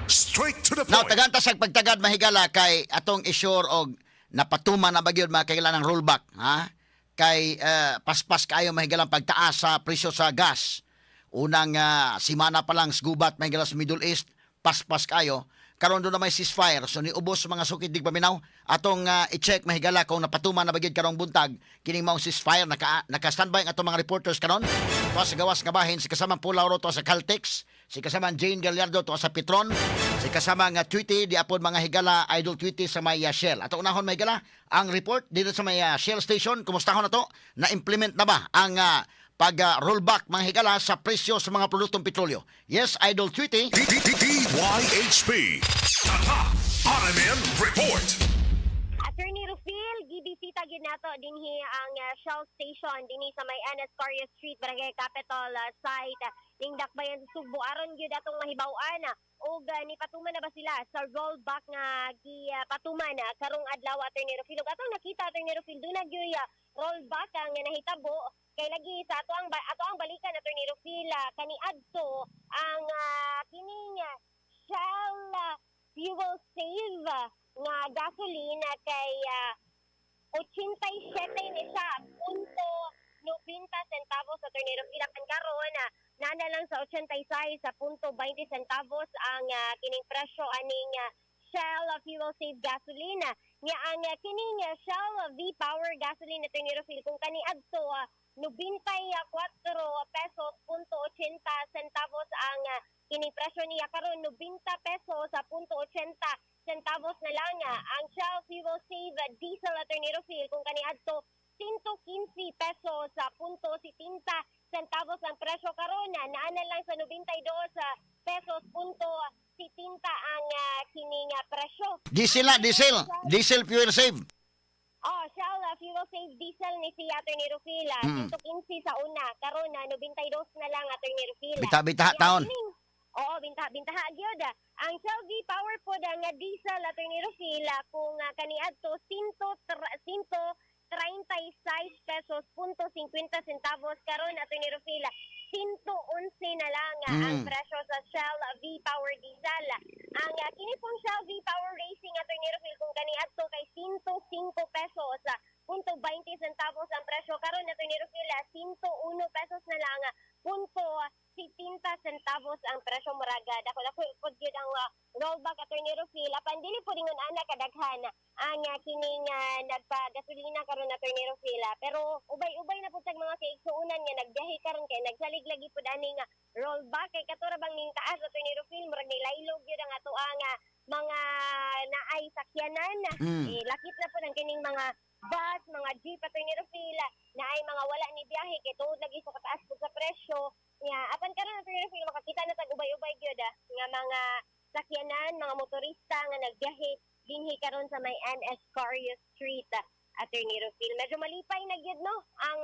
Straight to the Now, point. tagad ta sa pagtagad mahigala kay atong isure og napatuman na bagyod mga kailangan ng rollback, ha? Kay paspas kayo mahigalang pagtaas sa presyo sa gas. Unang simana pa lang gubat mahigala sa Middle East, paspas kayo. Karon do na may ceasefire, so niubos mga sukid dig paminaw. Atong i-check mahigala kung napatuman na bagyod karong buntag kining maong ceasefire. Naka-standby ang atong mga reporters karon. To sa gawas nga bahin si kasamang Pulaw to sa Caltex, si kasamang Jane Gallardo to sa Petron, si kasamang Tweety di apod mga higala Idol Tweety sa may Shell. Ato unahon may higala ang report dito sa may Shell station. Kumustahon na to? Na-implement na ba ang pag-rollback mga higala sa presyo sa mga produktong petrolyo? Yes, Idol Tweety. DYHP. Tata. RMN Report. Attorney Rufil, gibisita gyud nato dinhi ang Shell station dinhi sa may NS Coria Street, Barangay Capital site ning Dakbayan sa Sugbo. Aron gyud atong mahibaw-an og nipatuman na ba sila sa rollback nga gipatuman karong adlaw, Attorney Rufil. Ug atong nakita, Attorney Rufil, doon na gyud rollback ang nahitabo kay lagi sa ato ang balikan, Attorney Rufil, kaniadto ang kining Shell Fuel Save nga gasoline kay 87 ni siya, punto 90 centavos, Attorney Rufil. Ang karon nana lang sa 86 sa punto 20 centavos ang kining presyo aning Shell Fuel Save gasoline. Nga ang kining Shell V-Power gasoline, Attorney Rufil, kung kaniadto 94 pesos punto 80 centavos ang kining presyo niya karon 90 pesos sa punto 80 centavos na lang ang Shell Fuel Save diesel, Attorney Rufil, kung kaniadto 115 pesos sa punto 70 centavos ang presyo karon naana lang sa 92 pesos punto 70 ang kining presyo. Diesel fuel save. Oh, Shell Fuel Save diesel ni si Attorney Rufil, 115 sa una, karon 92 na lang, Attorney Rufil. Bita-bita taon. Oo, bintaha gyud. Ang Shell V-Power po nga diesel, Attorney Rufil, kung kaniadto 136 pesos punto 50 centavos karon, Attorney Rufil 111 na lang ang presyo sa Shell V-Power diesel. Ang kini pong Shell V-Power Racing, Attorney Rufil, kung kaniadto kay 105 pesos punto 20 centavos ang presyo karon, Attorney Rufil 101 pesos na lang punto 70 centavos ang presyo. Muraga dako pud gyud ang rollback, Attorney Rufil. Apan dili pud ingon ana kadaghan ang kining nagpa-gasolina karon, Attorney Rufil. Pero ubay-ubay na pud tag mga kaigsuonan nga nagbiyahe karon kay nagsalig lagi pud aning rollback kay katura bang ning taas, Attorney Rufil, murag nilaylog gyud ang ato ang mga naay sakyanan. Lakit na pud ang kining mga bus, mga jeep, Attorney Rufil, naay mga wala ni biyahe kay tuod lagi sa kataas pud sa presyo. Apan karon, Attorney Rufil, makakita na tag ubay-ubay gyud nga mga sakyanan, mga motorista nga nagbiyahe dinhi karon sa may NS Coria Street, Attorney Rufil. Medyo malipay na gyud no ang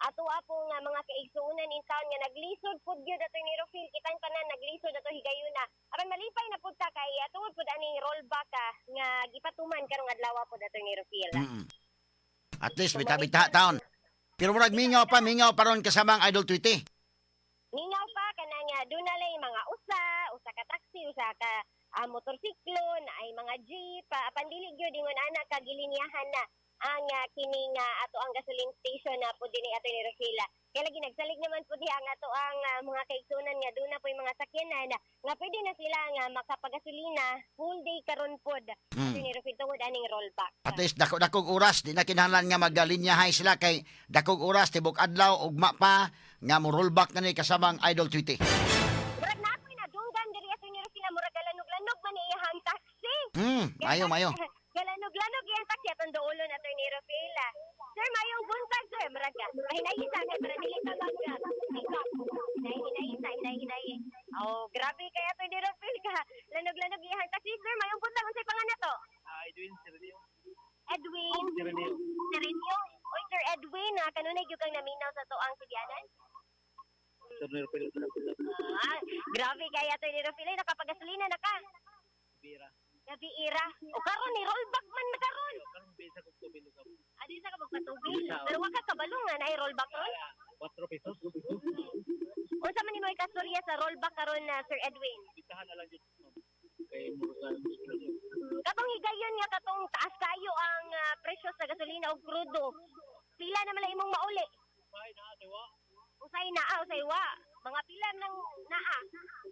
ato pong mga kaigsuonan in town nga naglisod pud gyud, Attorney Rufil. Kitang tanan naglisod ato higayuna. Apan malipay na pud ta kay tuod pud aning rollback nga gipatuman karong adlaw pud, Attorney Rufil. At least bita-bita taon. Pero murag mingaw pa ron kasamang Idol Tweety. Mingaw pa kanang doon na lang mga usa ka taxi, usa ka motorsiklo, ay mga jeep, pandili gyud ingon ana kagiliniyahan na ang kining ato ang gasoline station na pud dinhi, Attorney Rufil. Kaya lagi nagsalig naman pud ang ato ang mga kaigsunan nga doon na po yung mga sakyanan nga pwede na sila nga makapagasolina full day karon pod, Attorney Rufil, tungod aning rollback. At least dakog oras di na kinahanglan nga magalinyahay sila kay dakog oras tibok adlaw ugma pa nga mo rollback na ni kasamang Idol Tweety. Murag na ako'y nadunggan diri, Attorney Rufil, murag galanog-lanog man iyang taxi. Mayo. Galanog-lanog iyang taxi atong duolon, Attorney Rufil. Sir, mayong buntag, sir, murag ka. Hinay-isa kay para dili ka magka. Hinay-isa. Oh, grabe kay Attorney Rufil ka. Lanog-lanog iyang taxi, sir. Mayong buntag, unsay pangalan nato? Edwin Sirenio. Edwin Sirenio. Oy, Sir Edwin, kanunay gyud kang naminaw sa tuang Subianan? Grabe kay Attorney Rufil, nakapagasolina na ka. Gabi-ira. O karon ni rollback man na karon. Karon bisa ko tubil ka. Adi sa ka magpatubig. Pero wa ka kabalungan ay rollback ron. 4 pesos. Unsa man nimo ikastorya sa rollback karon na Sir Edwin? Bitahan na lang yun. Kay muro sa hospital yun. Katong higayon nga katong taas kayo ang presyo sa gasolina o krudo. Pila naman lang imong mauli? Ay, nakatiwa. Usay naa, usay wa. Mga pila nang naa.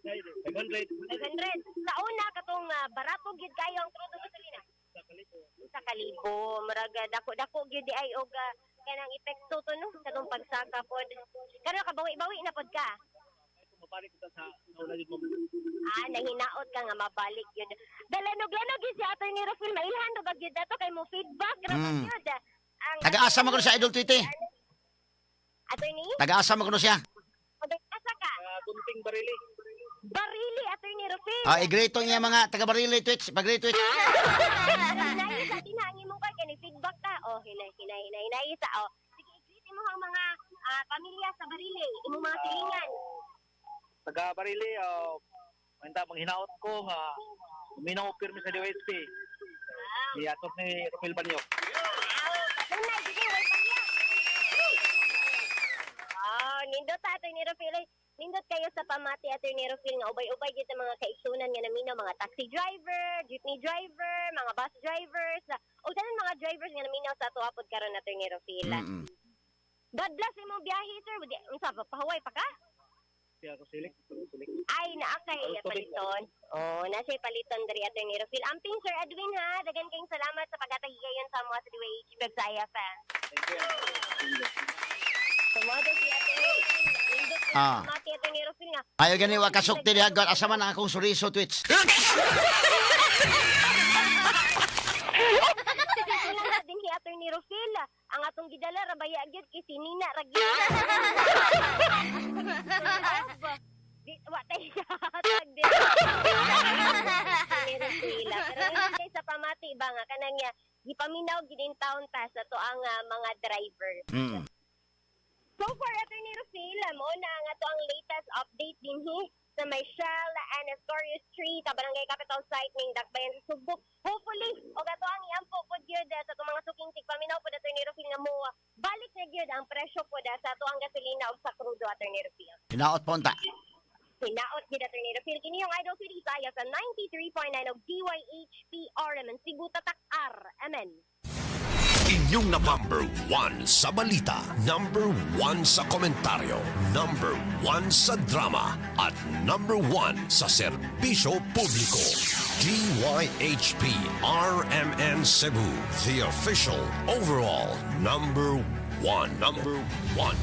500. 500. Sa una katong barato gyud kayo ang krudo sa gasolina. Sa kaliko. Sa kalibo, maraga dako-dako gyud di ay og kanang epekto to no katong pagsaka pod. Kano ka bawi-bawi na pod ka? Mabalik kita sa nauna yun mo. Nahinaot ka nga mabalik yun. Dalanog-lanog yun si Atty. Rufil. Mailhan do gyud dato kay mo feedback ra Mm. gyud. Ang Taga-asa mo kuno sa Idol Tweety. Attorney, Taga-asa mo kuno siya. asa ka? Gunting barili. Barili Atty. Rufil. I-greet niya mga taga-Barili Twitch. Pag-greet Twitch. Hinay sa tinangin mo kay kani feedback ka. Oh, hinay sa. Oh. Sige, i-greet mo ang mga pamilya sa Barili, imong mga silingan. Taga barili, manta manghinaot ko nga uminaw ko pirmi sa DOSP. Di atok ni Romel Banyo. Tunay, sige, way pagya. Nindot Atty. Rufil. Nindot kayo sa pamati Atty. Rufil nga ubay-ubay gyud sa mga kaigsunan nga naminaw, mga taxi driver, jeepney driver, mga bus drivers, o tanan mga drivers nga naminaw sa ato apod karon Atty. Rufil. Mm-mm. God bless imong biyahe sir. Unsa pa pahuway pa ka? Kaya ako silik. Ay, naakay paliton. Oh, nasa paliton diri Atty. Rufil. Amping Sir Edwin ha. Dagan kayong salamat sa pagkatagigayon sa mga sa DWH Websaya fan. Thank you. Sumado si Atty. Rufil. Nindot sa Ah. pamati Atty. Rufil nga. Ayaw gani wa kasukti diha God. Asa man ang akong suriso Twitch. Ilang na din si Atty. Rufil. Ang atong gidala rabaya gyud kay sinina ra gyud. Di wa tay tag din. Atty. Rufil. Pero hindi sa pamati ba nga kanang gipaminaw gid in town ta sa to ang mga driver. Mm. So far, Atty. Rufil, mo na ang ato ang latest update din sa may Shell and Astorius Street, sa Barangay Capital Site ning Dakbayan sa Subo. Hopefully, og ato ang iampo pod gyud sa ato mga suking tigpaminaw pod Atty. Rufil nga mo balik na gyud ang presyo pod sa ato ang gasolina ug sa krudo Atty. Rufil. Hinaot po unta. Hinaot gyud Atty. Rufil kini yung Idol City saya sa 93.9 og DYHP RMN Cebu Tatak R. Amen. Inyong na number 1 sa balita, number 1 sa komentaryo, number 1 sa drama, at number 1 sa serbisyo publiko. DYHP RMN Cebu, the official overall number 1. Number 1.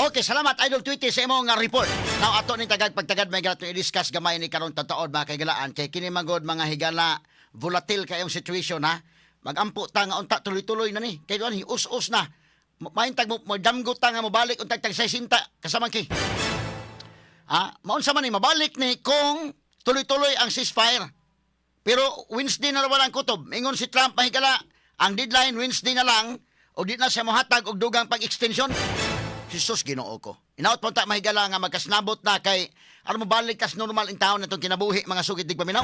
Okay, salamat Idol Tweety sa imong report. Now ato ni tagag pagtagad may gato i-discuss gamay ni karon tataod mga kaigalaan kay kini magod mga higala volatile kayong situation ha. Magampo ta nga unta tuloy-tuloy na ni. Kay duan us-us na. Mahintag mo damgo ta nga mobalik untag tag 60 kasama ki. Maunsa man ni mabalik ni kung tuloy-tuloy ang ceasefire. Pero Wednesday na walang kutob. Ingon si Trump mahigala ang deadline Wednesday na lang o di na siya mohatag og dugang pag-extension. Jesus Ginoo ko. Inaot po ta mahigala nga magkasnabot na kay ano mobalik kas normal in town natong kinabuhi mga sugid dig paminaw.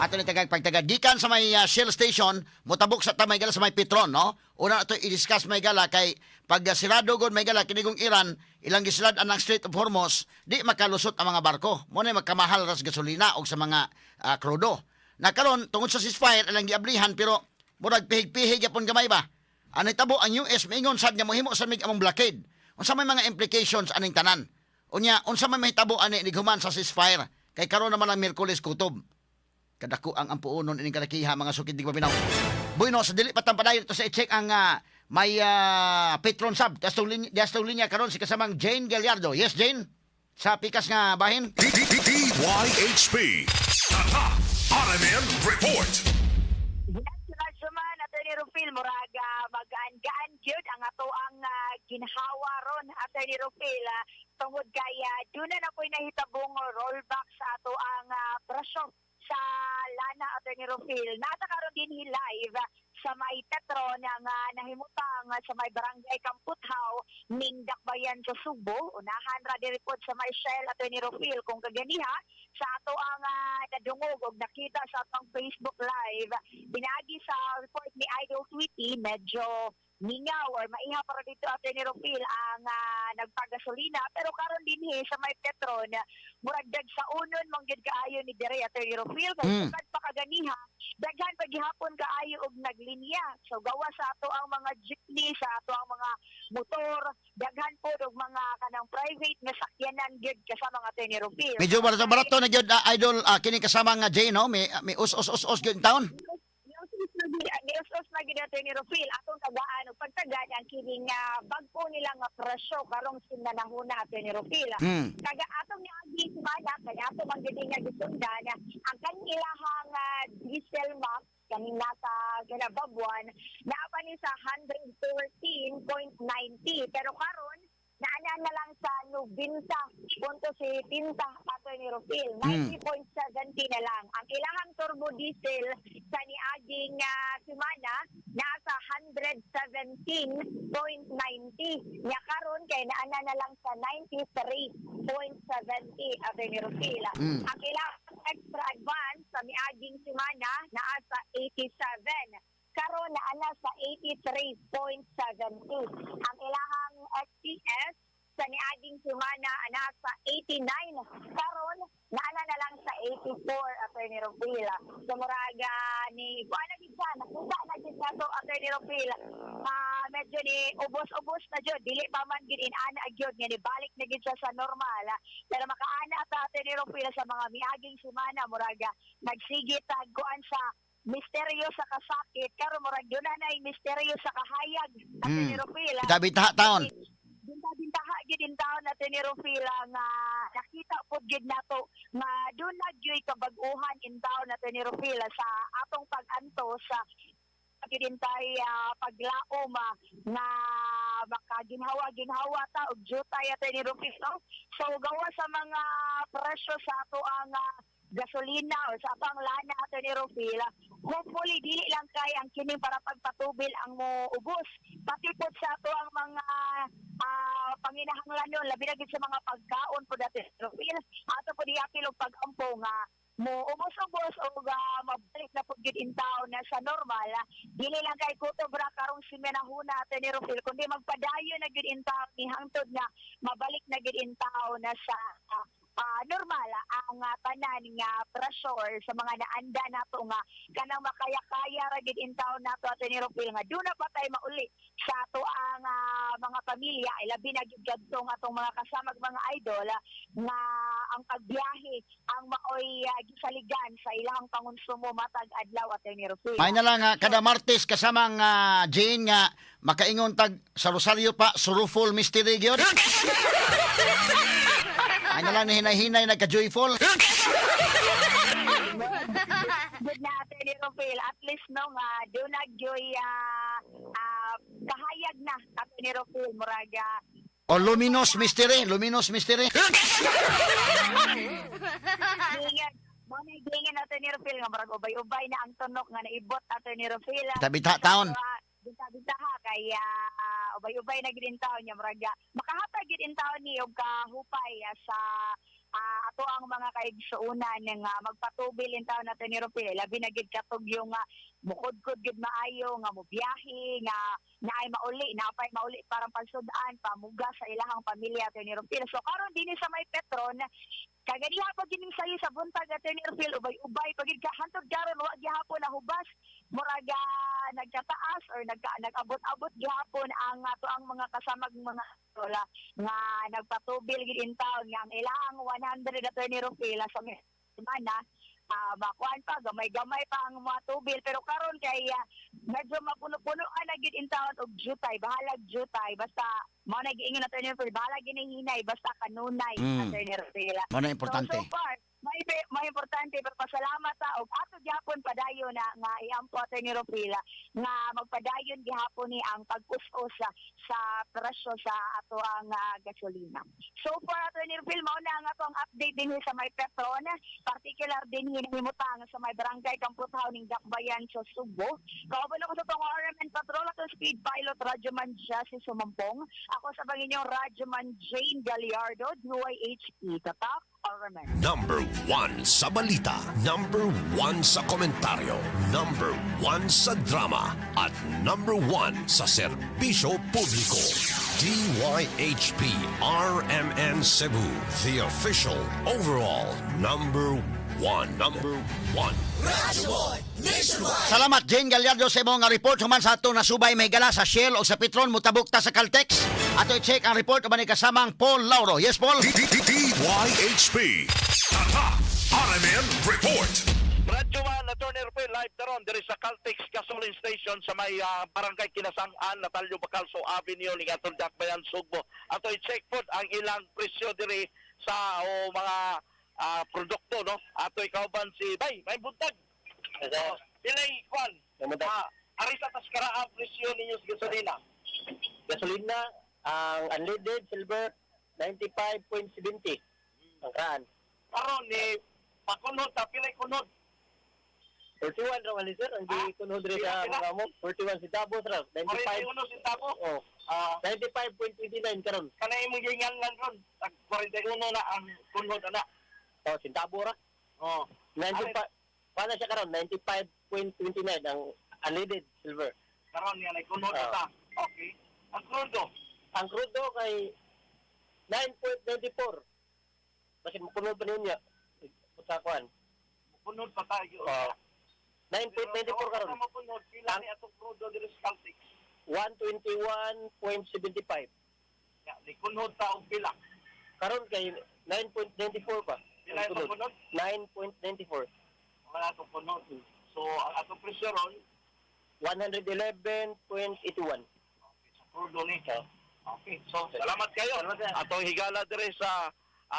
Ato ni tagag pagtagad gikan sa may Shell station motabok sa tamay gala sa may Petron no. Una ato i-discuss may gala kay pag sirado gud may gala kinigong Iran ilang gisilad ang Strait of Hormuz di makalusot ang mga barko. Mo na magkamahal ras gasolina og sa mga krudo. Nakaron tungod sa ceasefire ilang giablihan pero murag pihig-pihig yapon gamay ba. Anay tabo ang US maingon sad nga mohimo sa mig among blockade. Unsa may mga implications aning tanan? Unya, unsa may mahitabo ani ni human sa ceasefire? Kay karon naman ang Miyerkules kutob. Kadako ang ampuonon ining kalakiha mga sukid di paminaw. Bueno, sa dili patampadayon to sa i-check ang may Petron sub. Dastong linya karon si kasamang Jane Gallardo. Yes, Jane? Sa pikas nga bahin? DYHP Tata RMN Report. Naman Atty. Rufil muraga magaan-gaan gyud ang ato ang ginhawa ron Atty. Rufil tungod kay duna na ko'y nahitabong rollback sa ato ang presyo sa lana Atty. Rufil. Nasa karon din live sa may Petron nga nahimutang sa may barangay Kamputhaw ning Dakbayan sa Subo. Unahan ra diri pod sa may Shell Atty. Rufil kung kaganiha sa ato ang nadungog og nakita sa atong Facebook live. Binagi sa report ni Idol Tweety medyo mingaw or maiha para dito Attorney Rufil ang nagpagasolina pero karon dinhi sa may Petron murag dag sa unon mong gid kaayo ni dire Attorney Rufil kay Mm. sukad pa kaganiha daghan pa gihapon kaayo og naglinya so gawa sa ato ang mga jeepney sa ato ang mga motor daghan po og mga kanang private nga sakyanan gid kasama nga Attorney Rufil. Medyo barato na gyud idol kini kasama nga Jay no, may us gyud in town. Niusos na gid Attorney Rufil atong tagaan ug pagtagaan ang kining bagpo nila nga presyo karong sinanahuna Attorney Rufil. Mm. Kaga atong niagi sumaya kaya ato man gid nga gisundan ang kanilahang diesel max kaning nasa ginababuan naa pa ni sa 114.90 pero karon naana na lang sa 90.70 Attorney Rufil 90.70 na lang ang ilahang turbo diesel sa niaging semana nasa 117.90 nya karon kay naana na lang sa 93.70 Attorney Rufil ang ilahang extra advance sa niaging semana naa sa 87 karon naana sa 83.70 ang ilahang XTS sa niaging semana nasa 89 karon naana na lang sa 84 Attorney Rufil so muraga ni kuana gid siya nakuha na gid nato Attorney Rufil medyo ni ubos-ubos na jud dili pa man gid inana gyud nga ni balik na gid siya sa normal pero makaana ta Attorney Rufil sa mga miaging semana muraga nagsigit kuan sa misteryo sa kasakit karon murag yun na misteryo sa kahayag Attorney Rufil Kita taon. bintaha gid in taon natin ni Rufil nga nakita pud gid nato nga doon na gyoy kabag-uhan in taon natin ni Rufil sa atong pag-anto sa gidintay paglaom na makaginhawa ta og jutay atin ni Rufil no? So gawa sa mga presyo sa ato ang gasolina o sa pang lana ato ni Rufil, hopefully dili lang kay ang kining para pagpatubil ang mo ubos. Pati po sa ato ang mga panginahanglan labi na gid sa mga pagkaon po dati Rufil. Ato po diapil og pag-ampo nga mo ubos-ubos o mabalik na po gid in town na sa normal. Dili lang kay kutobra karong simenahuna ato ni Rufil kundi magpadayon na gid in town ni hangtod nga mabalik na gid in town na sa normal ang tanan nga pressure sa mga naanda nato nga kanang makaya-kaya ra gid in town nato ato ni Rufil nga do na patay mauli sa ato ang mga pamilya ilabi na gid kadtong atong mga kasamag mga idol nga ang pagbiyahe ang maoy gisaligan sa ilang pangonsumo matag adlaw ato ni Rufil. May na lang kada Martes kasamang Jane nga makaingon tag sa Rosario pa suruful mystery gyud. Ay na lang ni hinay-hinay nagka-joyful. Good na ato ni Rufil at least no nga do na gyoy kahayag na ato ni Rufil muraga O luminous mystery. Gingin nato ni Rufil nga murag ubay-ubay na ang tunok nga naibot ato ni Rufil. Tabita taon. Binta-bintaha kay ubay-ubay na gid in taon niya murag makahatag gid in taon ni og kahupay sa ato ang mga kaigsuunan nga magpatubil in taon nato ni Rufil labi na gid katog yung bukod-kod gid maayo nga mobiyahe nga naay mauli napay mauli parang pagsudaan pamuga sa ilahang pamilya ato ni Rufil. So karon dinhi sa may Petron kagadiha pa gining sayo sa buntag ato ni Rufil ubay-ubay pagid ka hantod karon wa gihapon na hubas muraga nagkataas or nag-abot-abot gihapon ang ato ang mga kasamag mga lola nga nagpatubil gid in town nga ang ilang 100 ato ni Rufil sa semana makuan pa gamay-gamay pa ang mga tubil pero karon kay medyo mapuno-punoan na gid in town og jutay bahalag jutay basta mao na giingon nato ni Rufil bahalag ginahinay basta kanunay ato ni Rufil. Mo na importante. So far, may importante pero pasalamat ta og ato gihapon padayon na nga iampo ato ni Rufil nga magpadayon gihapon ni ang pag-us-us sa presyo sa ato ang gasolina. So far ato ni Rufil mao na ang atong update dinhi sa may Petron, particular dinhi himutang sa may barangay Kamputhaw ning Dakbayan sa Subo. Kauban ako sa tong RMN Patrol at Speed Pilot Radyoman Jesse Sumampong. Ako sa banginyong Radyoman Jane Gallardo, DYHP. Tatak. Aramen. Number 1 sa balita, number 1 sa komentaryo, number 1 sa drama, at number 1 sa serbisyo publiko. DYHP RMN Cebu, the official overall number 1. Number 1. Salamat Jane Gallardo sa imong nga report human sa atong nasubay may gala sa Shell o sa Petron mutabok ta sa Caltex. Ato i-check ang report uban ni kasamang Paul Lauro. Yes, Paul. DYHP Tata RMN Report. Radyo man, Attorney Rufil, live daron diri sa Caltex Gasoline Station sa may barangay Kinasang-an, Natalio Bacalso Avenue, ni Atol Dakbayan, Sugbo. Ato i-check po ang ilang presyo diri sa mga produkto, no? Ato ikauban si Bay, may buntag. Pilay, Kwan. Arisa taskara ang presyo ninyo sa gasolina. Gasolina, ang unleaded silver 95.70 ang kaan. Karon ni pakunod ta pilay kunod. 41 raw ang liter, ang di kunod rin sa mga mo. 41 centavos raw, 95. 41 centavo. Oh, 95.29 karon. Kanay mo gingan lang ron. 41 na ang kunod ana. Oh, centavo ra. Oh. 95. Paano siya karon? 95.29 ang unleaded silver. Karon yan ay kunod ta. Okay. Ang krudo. Ang crudo kay 9.94. Basin mo kunod pa niya. Sa kuan. Kunod pa tayo. 9.94 karon. Sa mapunod, pila ni atong krudo diri sa Caltex. 121.75. Ya, ni kunod ta og pila. Karon kay 9.94 pa. Pila itong kunod? 9.94. Wala atong kunod. So, ang atong presyo ron, 111.81. sa krudo ni. Okay. So, salamat kayo. Atong higala diri sa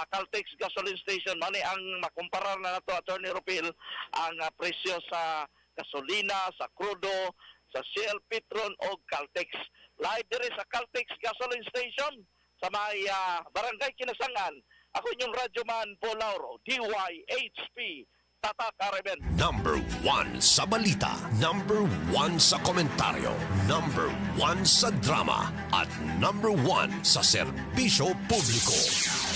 Caltex Gasoline Station. Mani ang makumparar na nato, Attorney Rufil, ang presyo sa gasolina, sa crudo, sa Shell, Petron o Caltex. Live diri sa Caltex Gasoline Station sa may barangay Kinasangan. Ako inyong radyoman, Paul Lauro, DYHP, Tata Carmen. Number 1 sa balita, number 1 sa komentaryo, number 1 sa drama, at number 1 sa serbisyo publiko.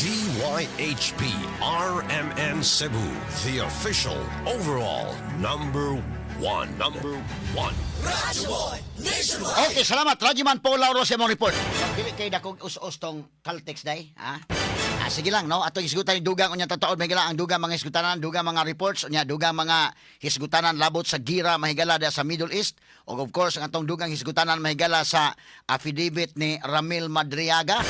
DYHP RMN Cebu, the official overall number 1. Number 1. Okay, salamat Radyoman Paul Lauro sa imong report. Dili kay dakog us-us tong Caltex day, ha? Sige lang, no? Ato hisgutan yung dugang unya tataod mahigala ang dugang mga hisgutanan, dugang mga reports unya dugang mga hisgutanan labot sa gira mahigala da sa Middle East ug of course ang atong dugang hisgutanan mahigala sa affidavit ni Ramil Madriaga.